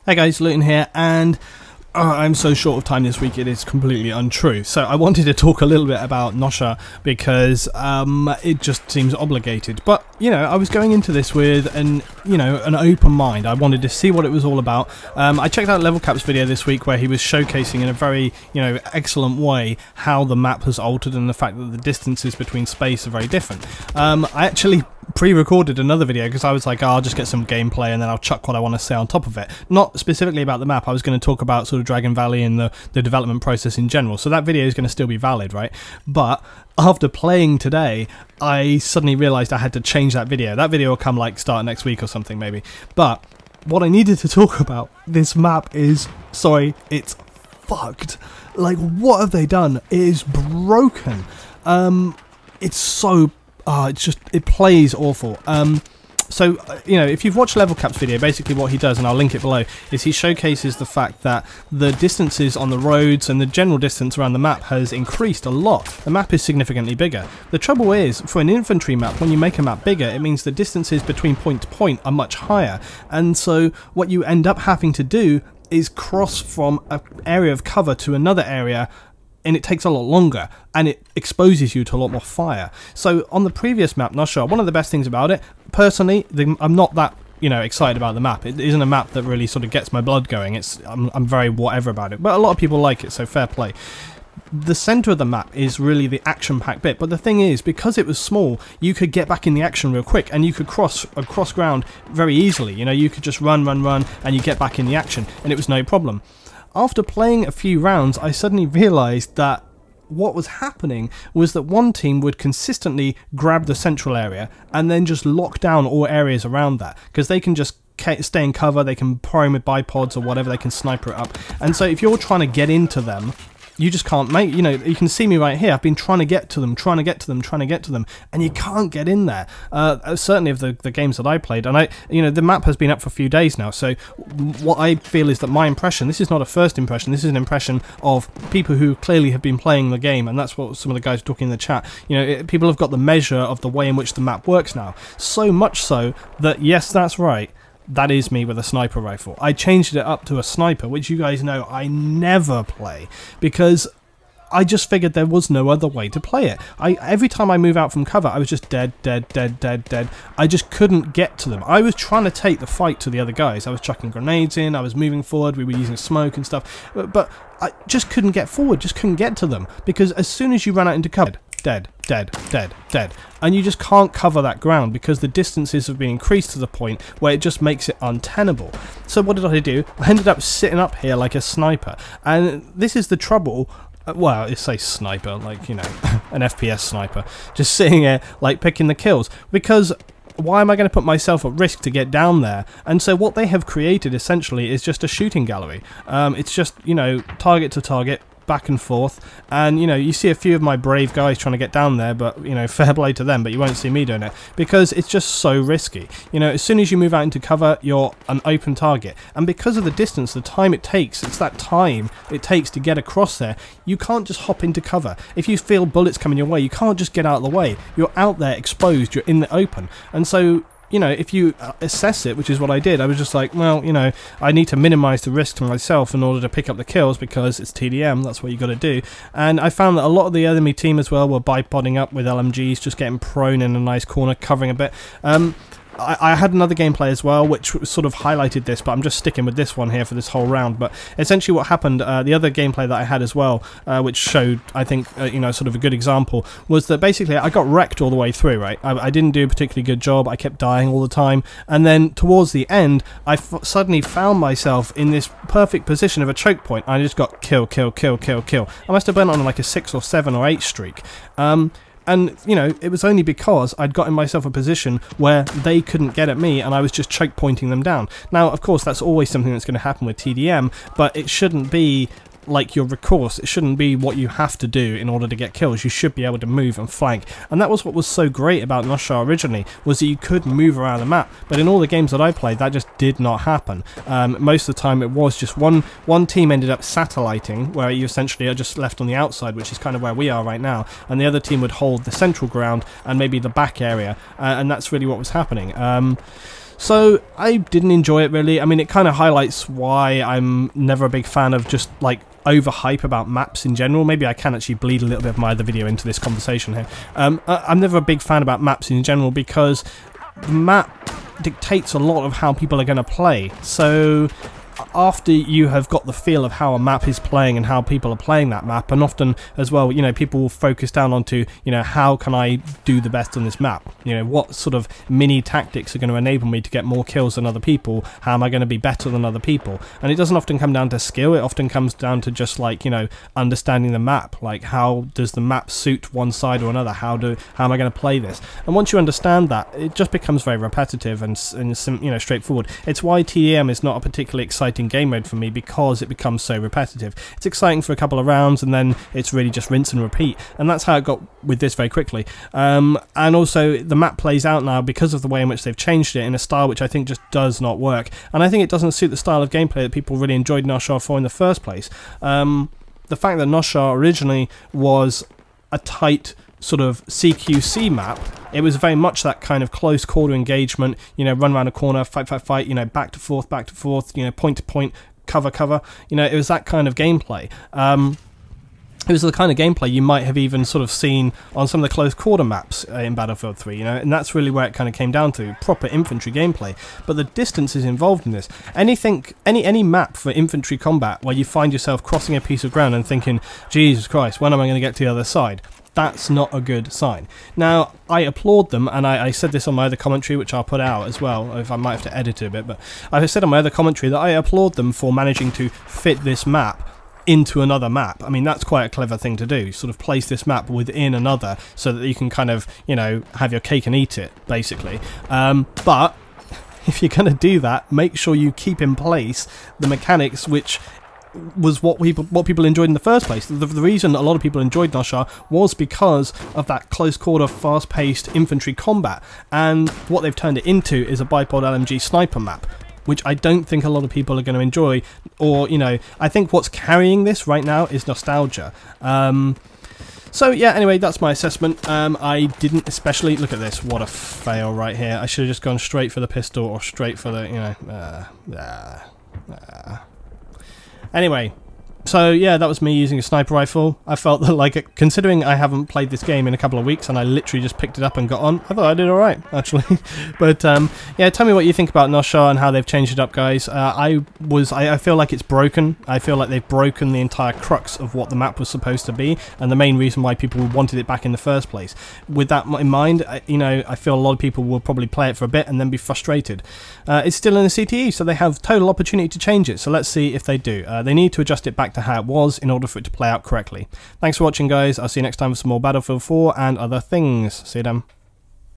Hey guys, Luton here, and I'm so short of time this week it is completely untrue. So I wanted to talk a little bit about NOSHAHR because it just seems obligated. But you know, I was going into this with an open mind. I wanted to see what it was all about. I checked out Level Cap's video this week where he was showcasing in a very excellent way how the map has altered and the fact that the distances between space are very different. I actually pre-recorded another video because I was like, I'll just get some gameplay and then I'll chuck what I want to say on top of it. Not specifically about the map, I was going to talk about sort of Dragon Valley and the development process in general, so that video is going to still be valid, right? But after playing today, I suddenly realised I had to change that video. That video will come like start next week or something maybe. But what I needed to talk about, this map is, sorry, it's fucked. Like, what have they done? It is broken. It's so it plays awful. So, if you've watched Level Cap's video, basically what he does, and I'll link it below, is he showcases the fact that the distances on the roads and the general distance around the map has increased a lot. The map is significantly bigger. The trouble is, for an infantry map, when you make a map bigger, it means the distances between point to point are much higher. And so what you end up having to do is cross from an area of cover to another area, and it takes a lot longer, and it exposes you to a lot more fire. So on the previous map, NOSHAHR, one of the best things about it, personally, I'm not that excited about the map. It isn't a map that really sort of gets my blood going. I'm very whatever about it, but a lot of people like it, so fair play. The centre of the map is really the action-packed bit, but the thing is, because it was small, you could get back in the action real quick, and you could cross ground very easily. You could just run, and you get back in the action, and it was no problem. After playing a few rounds, I suddenly realised that what was happening was that one team would consistently grab the central area and then just lock down all areas around that, because they can just stay in cover, they can prime with bipods or whatever, they can sniper it up. And so if you're trying to get into them, you just can't make, you can see me right here, I've been trying to get to them, and you can't get in there. Certainly of the games that I played, and the map has been up for a few days now, so what I feel is that my impression, this is not a first impression, this is an impression of people who clearly have been playing the game, and that's what some of the guys are talking in the chat. People have got the measure of the way in which the map works now, so much so that, yes, that's right, that is me with a sniper rifle. I changed it up to a sniper, which you guys know I never play, because I just figured there was no other way to play it. Every time I move out from cover, I was just dead. I just couldn't get to them. I was trying to take the fight to the other guys. I was chucking grenades in, I was moving forward, we were using smoke and stuff, but I just couldn't get forward, just couldn't get to them, because as soon as you run out into cover, dead, and you just can't cover that ground because the distances have been increased to the point where it just makes it untenable. So what did I do? I ended up sitting up here like a sniper, and this is the trouble. Well, it's a sniper, like, an FPS sniper, just sitting here like picking the kills, because why am I going to put myself at risk to get down there? And so what they have created essentially is just a shooting gallery. It's just, target to target, back and forth, and you see a few of my brave guys trying to get down there, but fair play to them, but you won't see me doing it because it's just so risky. As soon as you move out into cover, you're an open target, and because of the distance, the time it takes, it's that time it takes to get across there, you can't just hop into cover. If you feel bullets coming your way, you can't just get out of the way. You're out there exposed, you're in the open, and so if you assess it, which is what I did, I was just like, well, I need to minimize the risk to myself in order to pick up the kills because it's TDM, that's what you got to do. And I found that a lot of the enemy team as well were bipodding up with LMGs, just getting prone in a nice corner, covering a bit. I had another gameplay as well which sort of highlighted this, but I'm just sticking with this one here for this whole round. But essentially what happened, the other gameplay that I had as well, which showed, I think, sort of a good example, was that basically I got wrecked all the way through, right? I didn't do a particularly good job, I kept dying all the time, and then towards the end, I suddenly found myself in this perfect position of a choke point, and I just got kill. I must have been on like a 6 or 7 or 8 streak. And, it was only because I'd gotten myself a position where they couldn't get at me and I was just choke pointing them down. Now, of course, that's always something that's going to happen with TDM, but it shouldn't be like your recourse. It shouldn't be what you have to do in order to get kills. You should be able to move and flank, and that was what was so great about NOSHAHR originally, was that you could move around the map. But in all the games that I played, that just did not happen. Most of the time it was just one team ended up satelliting, where you essentially are just left on the outside, which is kind of where we are right now, and the other team would hold the central ground and maybe the back area, and that's really what was happening. So I didn't enjoy it really. I mean, it kind of highlights why I'm never a big fan of just like overhype about maps in general. Maybe I can actually bleed a little bit of my other video into this conversation here. I'm never a big fan about maps in general because the map dictates a lot of how people are going to play. So after you have got the feel of how a map is playing and how people are playing that map, and often as well, you know, people will focus down onto, you know, how can I do the best on this map? You know, what sort of mini tactics are going to enable me to get more kills than other people? How am I going to be better than other people? And it doesn't often come down to skill, it often comes down to just like, you know, understanding the map. Like, how does the map suit one side or another? How am I going to play this? And once you understand that, it just becomes very repetitive and you know, straightforward. It's why TEM is not a particularly exciting game mode for me, because it becomes so repetitive. It's exciting for a couple of rounds and then it's really just rinse and repeat, and that's how it got with this very quickly. And also the map plays out now because of the way in which they've changed it in a style which I think just does not work, and I think it doesn't suit the style of gameplay that people really enjoyed NOSHAHR for in the first place. The fact that NOSHAHR originally was a tight sort of CQC map, it was very much that kind of close quarter engagement, you know, run around a corner, fight, you know, back to forth, you know, point to point, cover, you know, it was that kind of gameplay. It was the kind of gameplay you might have even sort of seen on some of the close quarter maps in Battlefield 3, you know, and that's really where it kind of came down to, proper infantry gameplay. But the distance is involved in this. Any map for infantry combat where you find yourself crossing a piece of ground and thinking, Jesus Christ, when am I going to get to the other side? That's not a good sign. Now, I applaud them, and I said this on my other commentary, which I'll put out as well, if I might have to edit it a bit, but I said on my other commentary that I applaud them for managing to fit this map into another map. I mean, that's quite a clever thing to do, sort of place this map within another so that you can kind of, you know, have your cake and eat it, basically. But if you're going to do that, make sure you keep in place the mechanics which was what people enjoyed in the first place. The reason a lot of people enjoyed NOSHAHR was because of that close quarter, fast-paced infantry combat, and what they've turned it into is a bipod LMG sniper map, which I don't think a lot of people are going to enjoy. Or, you know, I think what's carrying this right now is nostalgia. So yeah, anyway, that's my assessment. I didn't especially look at this. What a fail right here. I should have just gone straight for the pistol or straight for the, you know, Anyway, so yeah, that was me using a sniper rifle. I felt that, like, considering I haven't played this game in a couple of weeks and I literally just picked it up and got on, I thought I did alright, actually. But yeah, tell me what you think about NOSHAHR and how they've changed it up, guys. I feel like it's broken. I feel like they've broken the entire crux of what the map was supposed to be, and the main reason why people wanted it back in the first place. With that in mind, you know, I feel a lot of people will probably play it for a bit and then be frustrated. It's still in the CTE, so they have total opportunity to change it, so let's see if they do. They need to adjust it back to how it was in order for it to play out correctly. Thanks for watching, guys. I'll see you next time for some more Battlefield 4 and other things. See you then.